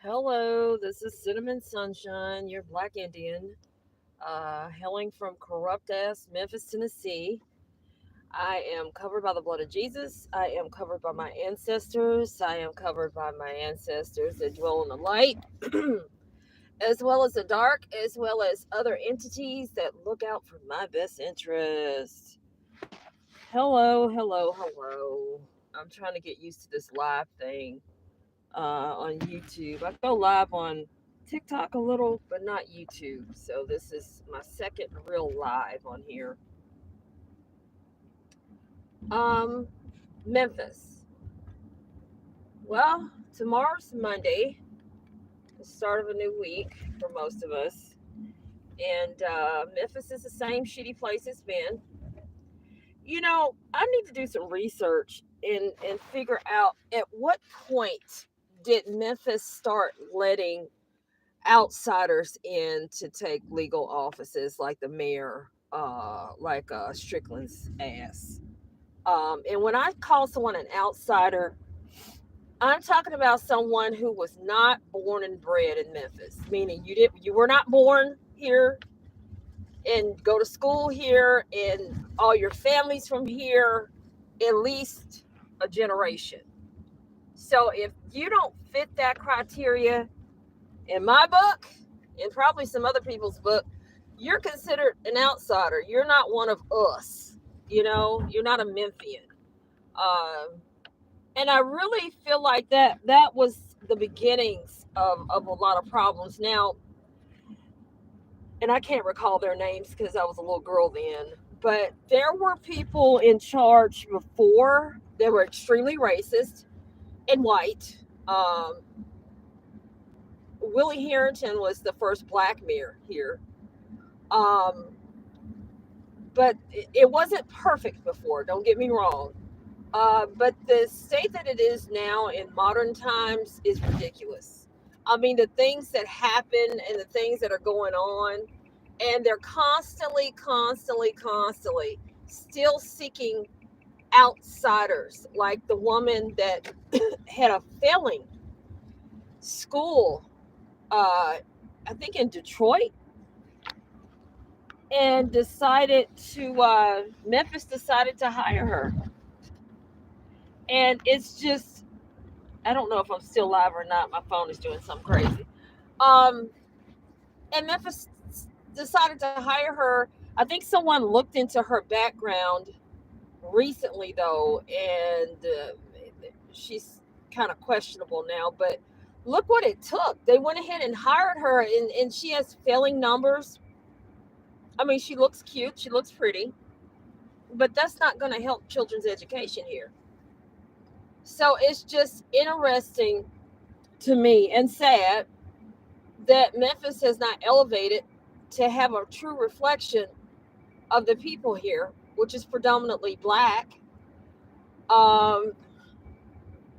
Hello, this is Cinnamon Sunshine, your black Indian, hailing from corrupt ass Memphis, Tennessee. I am covered by the blood of Jesus. I am covered by my ancestors. I am covered by my ancestors that dwell in the light, as well as the dark, as well as other entities that look out for my best interest. Hello, hello, hello. I'm trying to get used to this live thing on YouTube. I go live on TikTok a little, but not YouTube. So this is my second real live on here. Um, Memphis. Well, tomorrow's Monday, the start of a new week for most of us. And Memphis is the same shitty place it's been. I need to do some research and figure out at what point did Memphis start letting outsiders in to take legal offices like the mayor, like Strickland's ass. And when I call someone an outsider, I'm talking about someone who was not born and bred in Memphis, meaning you were not born here and go to school here, and all your family's from here, at least a generation. So if you don't fit that criteria, in my book, and probably some other people's book, you're considered an outsider. You're not one of us. You're not a Memphian. Um, and I really feel like that was the beginnings of a lot of problems. Now, and I can't recall their names because I was a little girl then, but there were people in charge before that were extremely racist and white. Um, Willie Harrington was the first black mayor here. Um, but it wasn't perfect before. Don't get me wrong. But the state that it is now in modern times is ridiculous. I mean, the things that happen and the things that are going on, and they're constantly, constantly, constantly still seeking outsiders, like the woman that had a failing school, I think in Detroit, and decided to Memphis decided to hire her. And it's just, I don't know if I'm still live or not. My phone is doing something crazy. Um, and Memphis decided to hire her. I think someone looked into her background recently, though, and she's kind of questionable now. But look what it took. They went ahead and hired her, and she has failing numbers. I mean, she looks cute, she looks pretty, but that's not going to help children's education here. So it's just interesting to me and sad that Memphis has not elevated to have a true reflection of the people here, which is predominantly black. Um,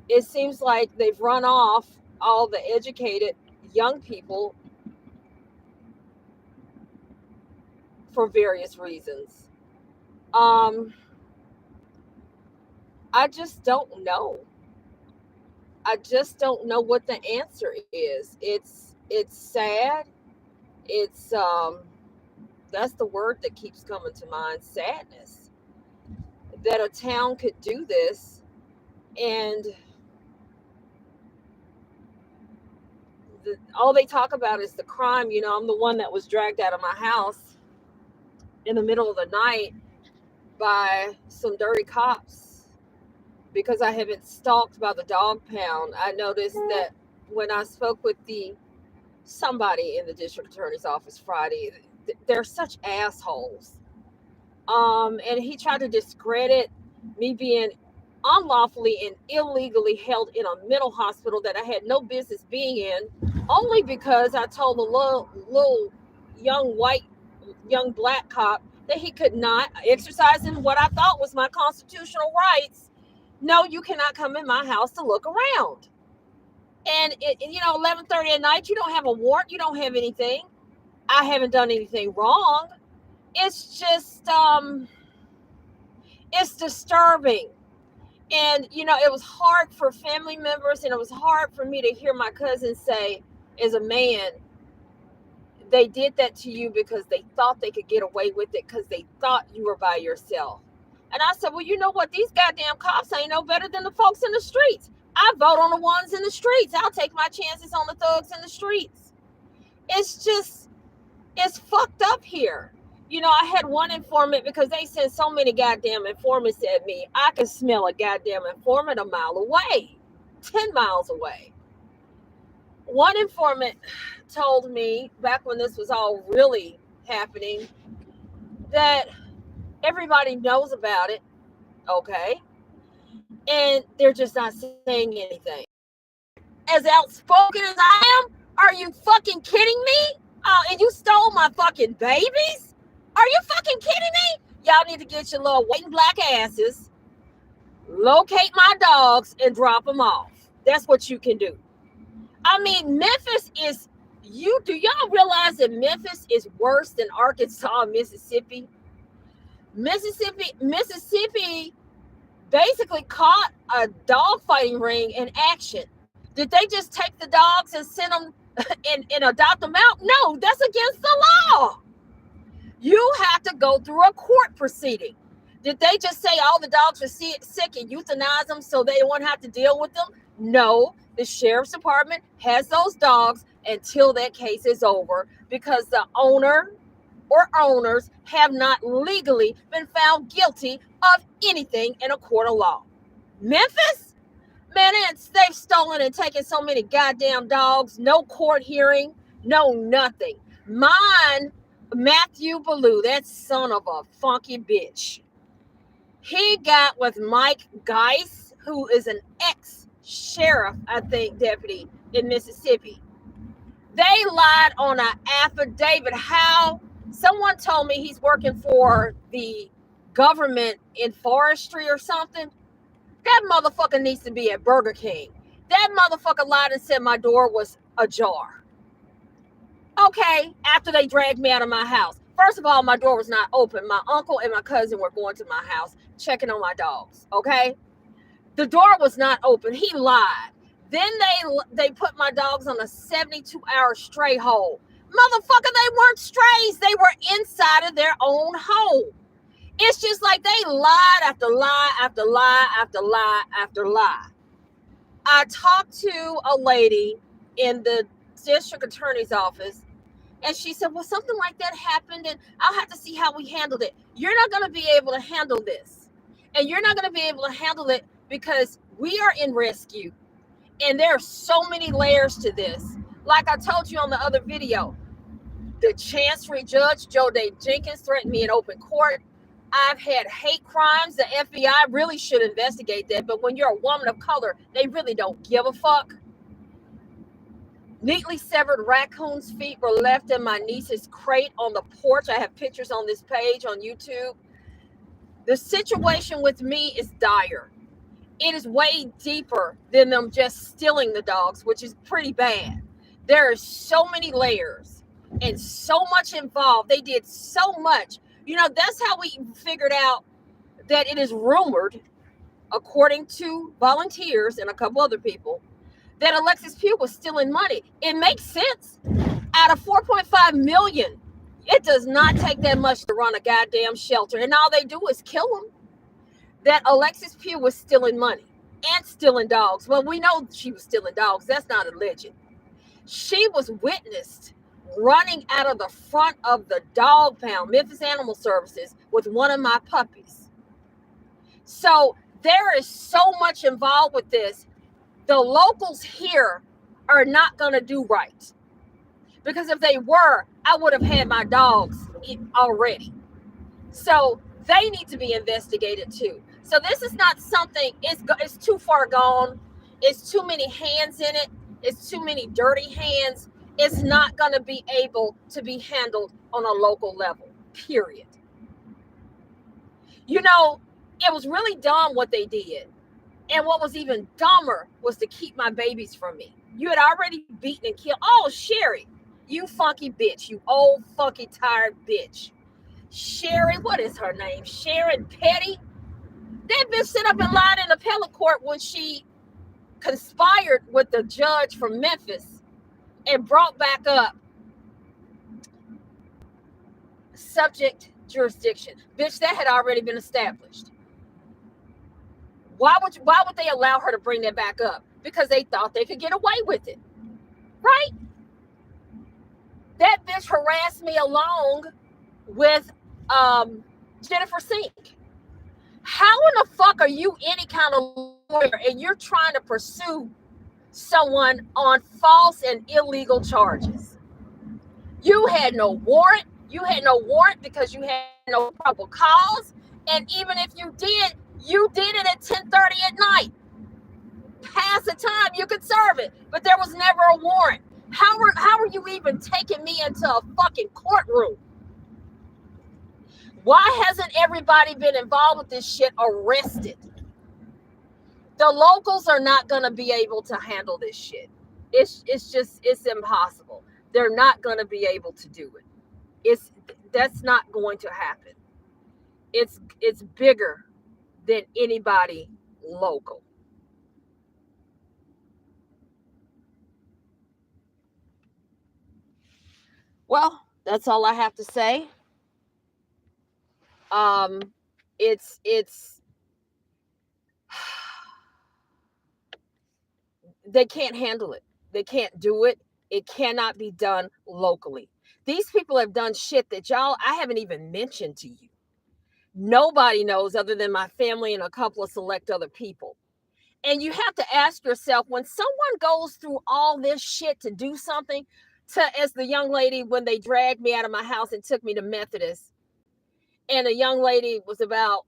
it seems like they've run off all the educated young people for various reasons. Um, I just don't know. I just don't know what the answer is. It's sad. It's that's the word that keeps coming to mind, sadness, that a town could do this. And all they talk about is the crime. I'm the one that was dragged out of my house in the middle of the night by some dirty cops because I had been stalked by the dog pound. I noticed that when I spoke with the somebody in the district attorney's office Friday, they're such assholes. And he tried to discredit me being unlawfully and illegally held in a mental hospital that I had no business being in, only because I told the little young white, young black cop that he could not exercise in what I thought was my constitutional rights. No, you cannot come in my house to look around. And 11:30 at night, you don't have a warrant, you don't have anything. I haven't done anything wrong. It's just it's disturbing. And, it was hard for family members, and it was hard for me to hear my cousin say, as a man, they did that to you because they thought they could get away with it because they thought you were by yourself. And I said, well, you know what? These goddamn cops ain't no better than the folks in the streets. I vote on the ones in the streets. I'll take my chances on the thugs in the streets. It's fucked up here. I had one informant, because they sent so many goddamn informants at me. I could smell a goddamn informant a mile away, 10 miles away. One informant told me, back when this was all really happening, that everybody knows about it, okay? And they're just not saying anything. As outspoken as I am, are you fucking kidding me? And you stole my fucking babies? Are you fucking kidding me? Y'all need to get your little white and black asses, locate my dogs, and drop them off. That's what you can do. I mean, Memphis is, do y'all realize that Memphis is worse than Arkansas and Mississippi? Mississippi basically caught a dog fighting ring in action. Did they just take the dogs and send them and adopt them out? No, that's against the law. You have to go through a court proceeding. Did they just say all the dogs are sick and euthanize them so they won't have to deal with them? No, the sheriff's department has those dogs until that case is over, because the owner or owners have not legally been found guilty of anything in a court of law. Memphis? Man, they've stolen and taken so many goddamn dogs. No court hearing, no nothing. Mine, Matthew Ballou, that son of a funky bitch, he got with Mike Geis, who is an ex-sheriff, I think, deputy in Mississippi. They lied on an affidavit. How? Someone told me he's working for the government in forestry or something. That motherfucker needs to be at Burger King. That motherfucker lied and said my door was ajar. Okay, after they dragged me out of my house. First of all, my door was not open. My uncle and my cousin were going to my house, checking on my dogs, okay? The door was not open. He lied. Then they put my dogs on a 72-hour stray hold. Motherfucker, they weren't strays. They were inside of their own home. It's just like they lied after lie after lie after lie after lie. I talked to a lady in the district attorney's office, and she said, well, something like that happened, and I'll have to see how we handled it. You're not going to be able to handle this. And you're not going to be able to handle it because we are in rescue. And there are so many layers to this. Like I told you on the other video, the Chancery Judge, Joe Day Jenkins, threatened me in open court. I've had hate crimes. The FBI really should investigate that. But when you're a woman of color, they really don't give a fuck. Neatly severed raccoon's feet were left in my niece's crate on the porch. I have pictures on this page on YouTube. The situation with me is dire. It is way deeper than them just stealing the dogs, which is pretty bad. There are so many layers and so much involved. They did so much. That's how we figured out that it is rumored, according to volunteers and a couple other people, that Alexis Pugh was stealing money. It makes sense. Out of $4.5 million, it does not take that much to run a goddamn shelter, and all they do is kill them. That Alexis Pugh was stealing money and stealing dogs. Well, we know she was stealing dogs. That's not a legend. She was witnessed running out of the front of the dog pound, Memphis Animal Services, with one of my puppies. So there is so much involved with this. The locals here are not going to do right. Because if they were, I would have had my dogs already. So they need to be investigated too. So this is not something, it's too far gone. It's too many hands in it. It's too many dirty hands. It's not going to be able to be handled on a local level, period. It was really dumb what they did. And what was even dumber was to keep my babies from me. You had already beaten and killed. Oh, Sherry, you funky bitch, you old funky tired bitch. Sherry, what is her name? Sharon Petty. That bitch sit up and lied in appellate court when she conspired with the judge from Memphis and brought back up subject jurisdiction. Bitch, that had already been established. Why would they allow her to bring that back up? Because they thought they could get away with it. Right? That bitch harassed me along with Jennifer Sink. How in the fuck are you any kind of lawyer and you're trying to pursue someone on false and illegal charges? You had no warrant. You had no warrant because you had no probable cause. And even if you did it at 10:30 at night. Past the time you could serve it, but there was never a warrant. How are you even taking me into a fucking courtroom? Why hasn't everybody been involved with this shit arrested? The locals are not going to be able to handle this shit. It's impossible. They're not going to be able to do it. That's not going to happen. It's bigger than anybody local. Well, that's all I have to say. It's they can't handle it. They can't do it. It cannot be done locally. These people have done shit that I haven't even mentioned to you. Nobody knows other than my family and a couple of select other people. And you have to ask yourself, when someone goes through all this shit to do something, as the young lady, when they dragged me out of my house and took me to Methodist, and the young lady was about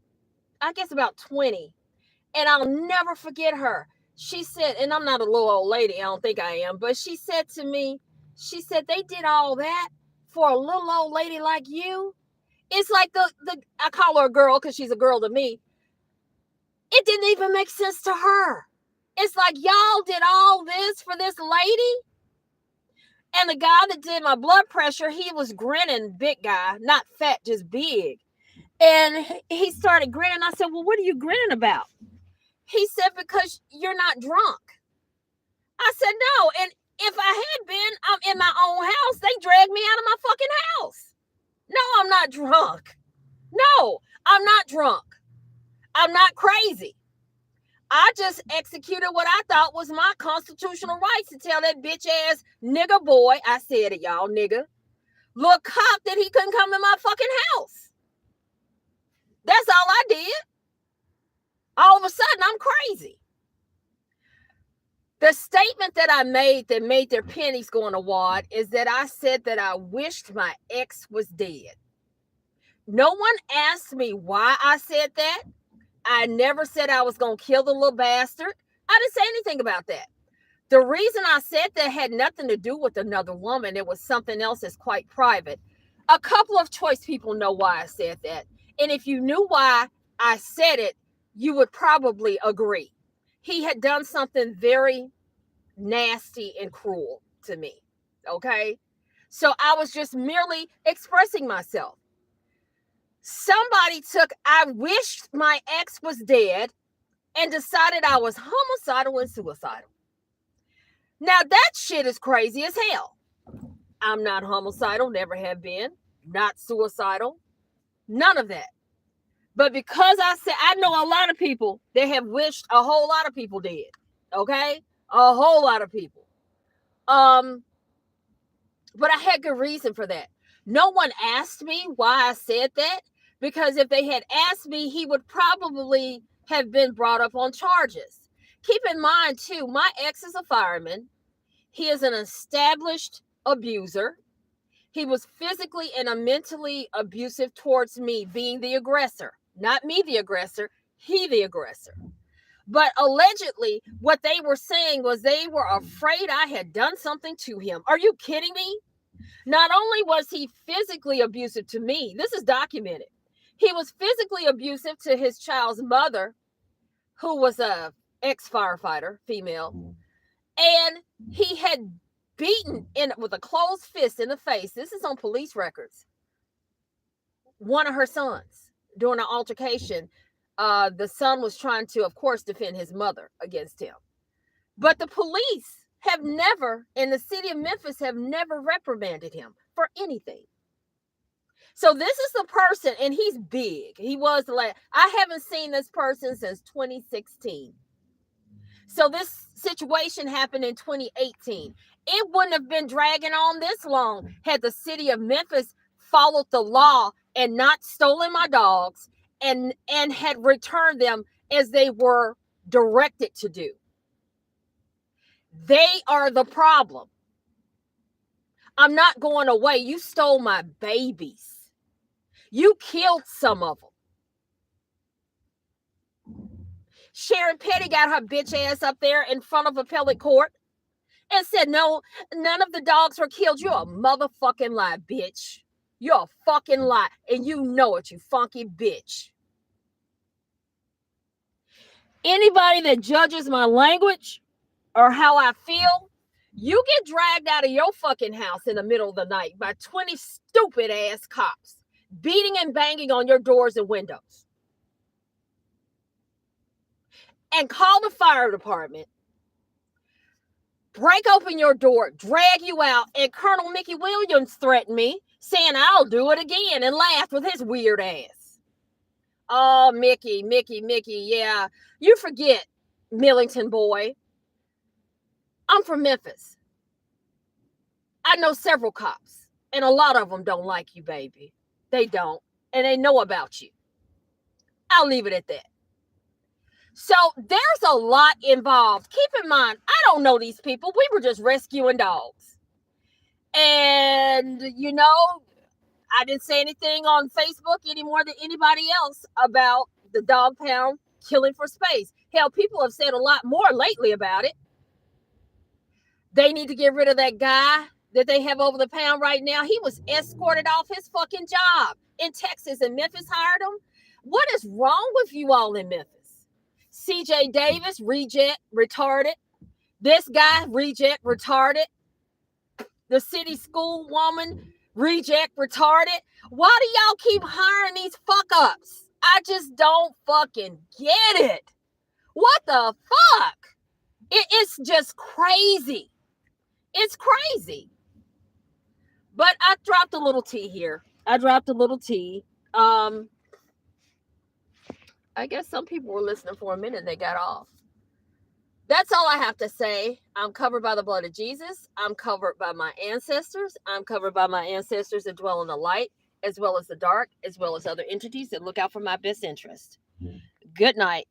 20, and I'll never forget her. She said, and I'm not a little old lady, I don't think I am, but she said to me, they did all that for a little old lady like you? It's like I call her a girl because she's a girl to me. It didn't even make sense to her. It's like, y'all did all this for this lady? And the guy that did my blood pressure, he was grinning, big guy, not fat, just big. And he started grinning. I said, well, what are you grinning about? He said, because you're not drunk. I said, no. And if I had been, I'm in my own house. They dragged me out of my fucking house. No, I'm not drunk. No, I'm not drunk. I'm not crazy. I just executed what I thought was my constitutional rights to tell that bitch ass nigga boy, I said it, y'all, nigga, little cop, that he couldn't come in my fucking house. That's all I did. All of a sudden, I'm crazy. The statement that I made that made their pennies go in a wad is that I said that I wished my ex was dead. No one asked me why I said that. I never said I was going to kill the little bastard. I didn't say anything about that. The reason I said that had nothing to do with another woman. It was something else that's quite private. A couple of choice people know why I said that. And if you knew why I said it, you would probably agree. He had done something very nasty and cruel to me. Okay? So I was just merely expressing myself. Somebody took, I wished my ex was dead, and decided I was homicidal and suicidal. Now that shit is crazy as hell. I'm not homicidal, never have been, not suicidal, none of that. But because I said, I know a lot of people that have wished a whole lot of people dead. Okay? A whole lot of people. But I had good reason for that. No one asked me why I said that, because if they had asked me, he would probably have been brought up on charges. Keep in mind, too, my ex is a fireman. He is an established abuser. He was physically and mentally abusive towards me, being the aggressor. Not me, the aggressor, he, the aggressor. But allegedly, what they were saying was they were afraid I had done something to him. Are you kidding me? Not only was he physically abusive to me, this is documented. He was physically abusive to his child's mother, who was a ex-firefighter, female. And he had beaten with a closed fist in the face. This is on police records. One of her sons during an altercation. The son was trying to, of course, defend his mother against him. But the police have never, in the city of Memphis, have never reprimanded him for anything. So this is the person, and he's big. He was like, I haven't seen this person since 2016. So this situation happened in 2018. It wouldn't have been dragging on this long had the city of Memphis followed the law and not stolen my dogs and had returned them as they were directed to do. They are the problem. I'm not going away. You stole my babies. You killed some of them. Sharon Petty got her bitch ass up there in front of appellate court and said, no, none of the dogs were killed. You're a motherfucking lie, bitch. You're a fucking lie. And you know it, you funky bitch. Anybody that judges my language or how I feel, you get dragged out of your fucking house in the middle of the night by 20 stupid ass cops beating and banging on your doors and windows. And call the fire department, break open your door, drag you out, and Colonel Mickey Williams threatened me, saying I'll do it again, and laughed with his weird ass. Oh, Mickey, yeah. You forget, Millington boy. I'm from Memphis. I know several cops, and a lot of them don't like you, baby. They don't, and they know about you. I'll leave it at that. So there's a lot involved. Keep in mind, I don't know these people. We were just rescuing dogs. And, you know, I didn't say anything on Facebook any more than anybody else about the dog pound killing for space. Hell, people have said a lot more lately about it. They need to get rid of that guy that they have over the pound right now. He was escorted off his fucking job in Texas, and Memphis hired him. What is wrong with you all in Memphis? CJ Davis, reject, retarded. This guy, reject, retarded. The city school woman, reject, retarded. Why do y'all keep hiring these fuck-ups? I just don't fucking get it. What the fuck? It's just crazy. It's crazy. But I dropped a little tea here. I guess some people were listening for a minute and they got off. That's all I have to say. I'm covered by the blood of Jesus. I'm covered by my ancestors. I'm covered by my ancestors that dwell in the light, as well as the dark, as well as other entities that look out for my best interest. Good night.